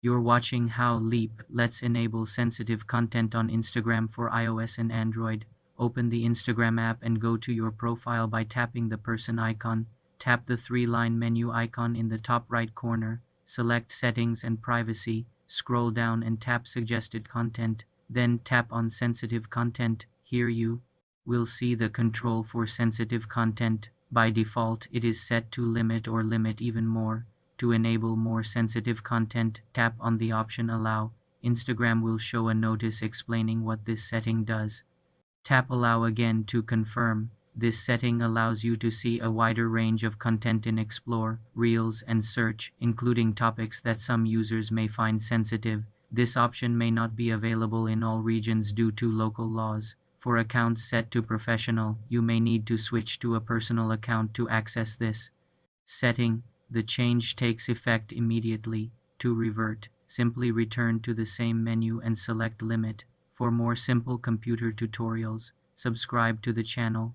You're watching How Leap. Let's enable sensitive content on Instagram for iOS and Android. Open the Instagram app and go to your profile by tapping the person icon. Tap the three-line menu icon in the top right corner. Select Settings and Privacy. Scroll down and tap Suggested Content. Then tap on Sensitive Content. Here you will see the control for sensitive content. By default, it is set to limit or limit even more. To enable more sensitive content, tap on the option Allow. Instagram will show a notice explaining what this setting does. Tap Allow again to confirm. This setting allows you to see a wider range of content in Explore, Reels, and Search, including topics that some users may find sensitive. This option may not be available in all regions due to local laws. For accounts set to professional, you may need to switch to a personal account to access this setting. The change takes effect immediately. To revert, simply return to the same menu and select Limit. For more simple computer tutorials, subscribe to the channel.